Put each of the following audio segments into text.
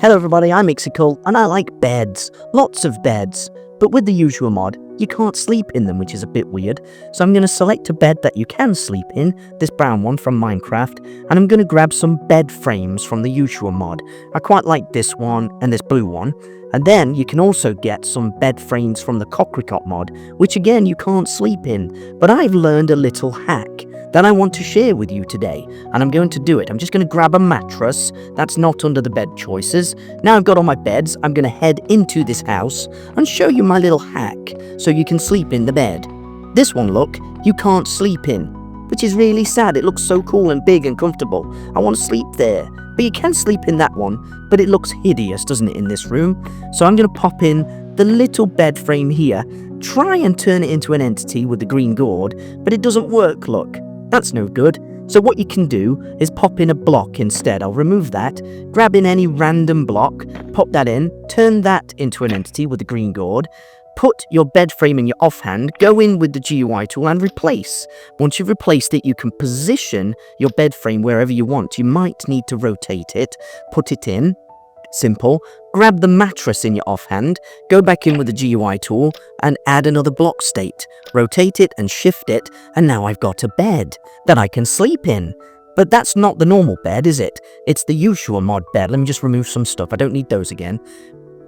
Hello everybody, I'm Cocricot, and I like beds. Lots of beds. But with the Yuushya mod, you can't sleep in them, which is a bit weird. So I'm going to select a bed that you can sleep in, this brown one from Minecraft, and I'm going to grab some bed frames from the Yuushya mod. I quite like this one and this blue one. And then you can also get some bed frames from the Cocricot mod, which again you can't sleep in. But I've learned a little hack that I want to share with you today, and I'm going to do it. I'm just going to grab a mattress that's not under the bed choices. Now I've got all my beds, I'm going to head into this house and show you my little hack so you can sleep in the bed. This one, look, you can't sleep in, which is really sad. It looks so cool and big and comfortable. I want to sleep there. But you can sleep in that one, but it looks hideous, doesn't it, in this room? So I'm going to pop in the little bed frame here, try and turn it into an entity with the green gourd, but it doesn't work, look. That's no good. So what you can do is pop in a block instead. I'll remove that, grab in any random block, pop that in, turn that into an entity with the green gourd, put your bed frame in your offhand, go in with the GUI tool and replace. Once you've replaced it, you can position your bed frame wherever you want. You might need to rotate it, put it in. Simple. Grab the mattress in your offhand, go back in with the GUI tool and add another block state. Rotate it and shift it, and now I've got a bed that I can sleep in. But that's not the normal bed, is it? It's the Yuushya mod bed. Let me just remove some stuff. I don't need those again.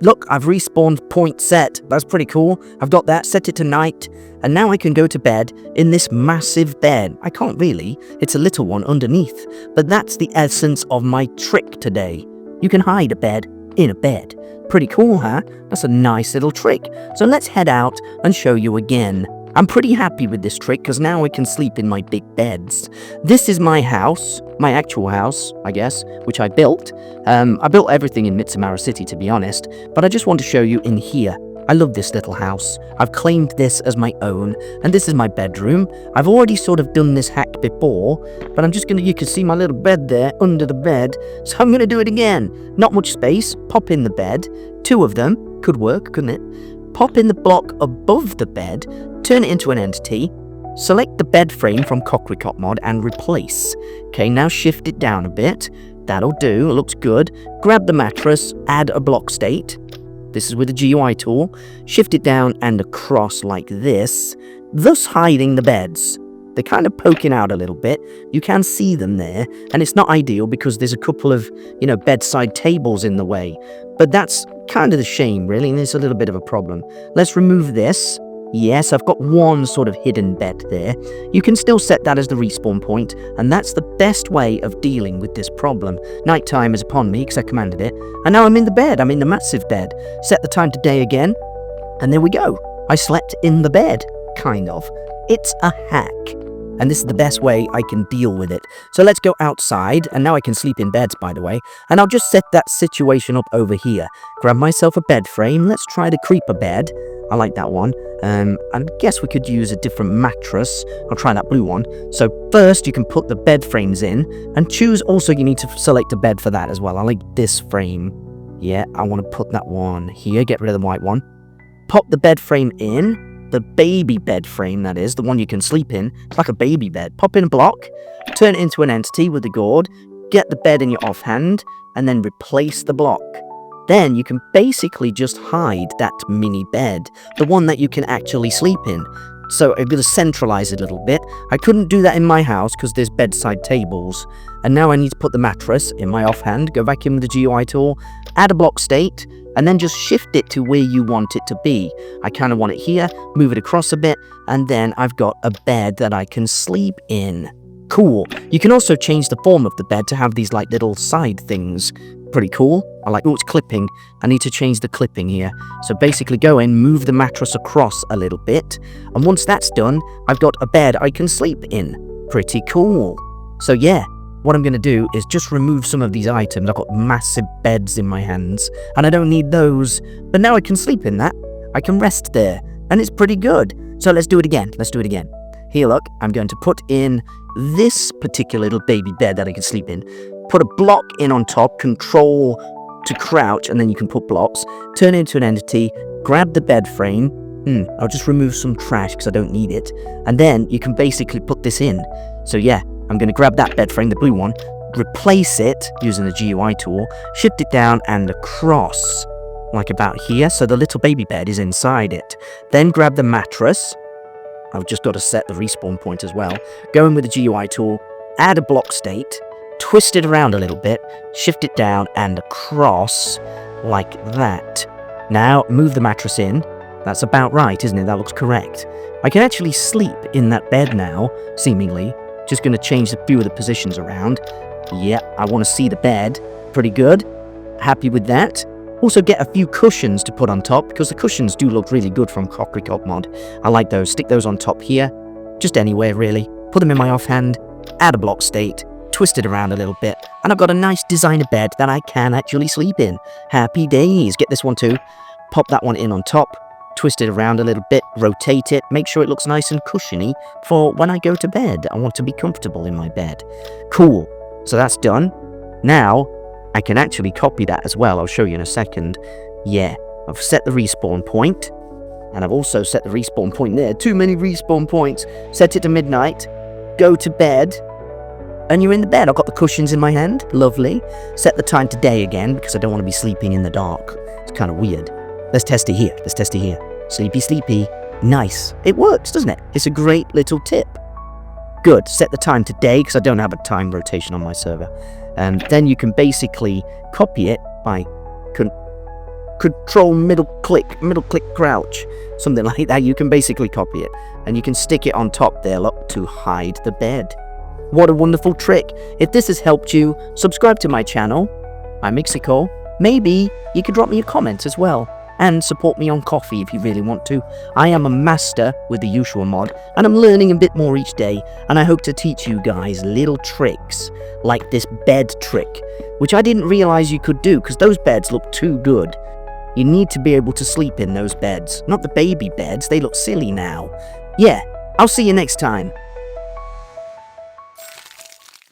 Look, I've respawned point set. That's pretty cool. I've got that, set it to night, and now I can go to bed in this massive bed. I can't really. It's a little one underneath. But that's the essence of my trick today. You can hide a bed in a bed. Pretty cool, huh? That's a nice little trick. So let's head out and show you again. I'm pretty happy with this trick because now I can sleep in my big beds. This is my house, my actual house, I guess, which I built. I built everything in Mitsamara City, to be honest, but I just want to show you in here. I love this little house. I've claimed this as my own, and this is my bedroom. I've already sort of done this hack before, but I'm just gonna, you can see my little bed there under the bed, so I'm gonna do it again. Not much space, pop in the bed, 2 of them, could work, couldn't it? Pop in the block above the bed, turn it into an entity, select the bed frame from Cocricot mod and replace. Okay, now shift it down a bit, that'll do, it looks good. Grab the mattress, add a block state. This is with the GUI tool. Shift it down and across like this, thus hiding the beds. They're kind of poking out a little bit. You can see them there, and it's not ideal because there's a couple of, bedside tables in the way. But that's kind of the shame, really, and it's a little bit of a problem. Let's remove this. Yes, I've got one sort of hidden bed there. You can still set that as the respawn point, and that's the best way of dealing with this problem. Nighttime is upon me because I commanded it, and now I'm in the bed. I'm in the massive bed. Set the time to day again, and there we go. I slept in the bed, kind of. It's a hack, and this is the best way I can deal with it. So let's go outside, and now I can sleep in beds, by the way, and I'll just set that situation up over here. Grab myself a bed frame. Let's try the creeper bed. I like that one. I guess we could use a different mattress. I'll try that blue one. So first you can put the bed frames in and choose. Also, you need to select a bed for that as well. I like this frame. Yeah, I want to put that one here. Get rid of the white one. Pop the bed frame in. The baby bed frame, that is. The one you can sleep in. It's like a baby bed. Pop in a block. Turn it into an entity with the gourd. Get the bed in your offhand. And then replace the block. Then you can basically just hide that mini bed, the one that you can actually sleep in. So I'm going to centralize it a little bit. I couldn't do that in my house because there's bedside tables. And now I need to put the mattress in my offhand, go back in with the GUI tool, add a block state, and then just shift it to where you want it to be. I kind of want it here, move it across a bit, and then I've got a bed that I can sleep in. Cool. You can also change the form of the bed to have these like little side things. Pretty cool. I like, oh, it's clipping. I need to change the clipping here. So basically go in, move the mattress across a little bit. And once that's done, I've got a bed I can sleep in. Pretty cool. So yeah, what I'm going to do is just remove some of these items. I've got massive beds in my hands and I don't need those. But now I can sleep in that. I can rest there and it's pretty good. So let's do it again. Let's do it again. Here, look, I'm going to put in this particular little baby bed that I can sleep in. Put a block in on top, control to crouch, and then you can put blocks. Turn it into an entity, grab the bed frame. I'll just remove some trash because I don't need it. And then you can basically put this in. So yeah, I'm going to grab that bed frame, the blue one, replace it using the GUI tool, shift it down and across, like about here, so the little baby bed is inside it. Then grab the mattress. I've just got to set the respawn point as well. Go in with the GUI tool, add a block state, twist it around a little bit, shift it down and across, like that. Now, move the mattress in. That's about right, isn't it? That looks correct. I can actually sleep in that bed now, seemingly. Just going to change a few of the positions around. Yeah, I want to see the bed. Pretty good. Happy with that. Also get a few cushions to put on top, because the cushions do look really good from Cocricot mod. I like those. Stick those on top here. Just anywhere, really. Put them in my offhand. Add a block state. Twist it around a little bit. And I've got a nice designer bed that I can actually sleep in. Happy days. Get this one too. Pop that one in on top. Twist it around a little bit. Rotate it. Make sure it looks nice and cushiony for when I go to bed. I want to be comfortable in my bed. Cool. So that's done. Now, I can actually copy that as well. I'll show you in a second. Yeah, I've set the respawn point. And I've also set the respawn point there. Too many respawn points. Set it to midnight. Go to bed. And you're in the bed. I've got the cushions in my hand. Lovely. Set the time to day again, because I don't want to be sleeping in the dark. It's kind of weird. Let's test it here. Let's test it here. Sleepy, sleepy. Nice. It works, doesn't it? It's a great little tip. Good. Set the time to day, because I don't have a time rotation on my server. And then you can basically copy it by control middle click crouch, something like that. You can basically copy it, and you can stick it on top there, look, to hide the bed. What a wonderful trick. If this has helped you, subscribe to my channel. I'm Mixicol. Maybe you could drop me a comment as well, and support me on Ko-fi if you really want to. I am a master with the Yuushya mod, and I'm learning a bit more each day, and I hope to teach you guys little tricks, like this bed trick, which I didn't realize you could do, because those beds look too good. You need to be able to sleep in those beds, not the baby beds. They look silly now. Yeah, I'll see you next time.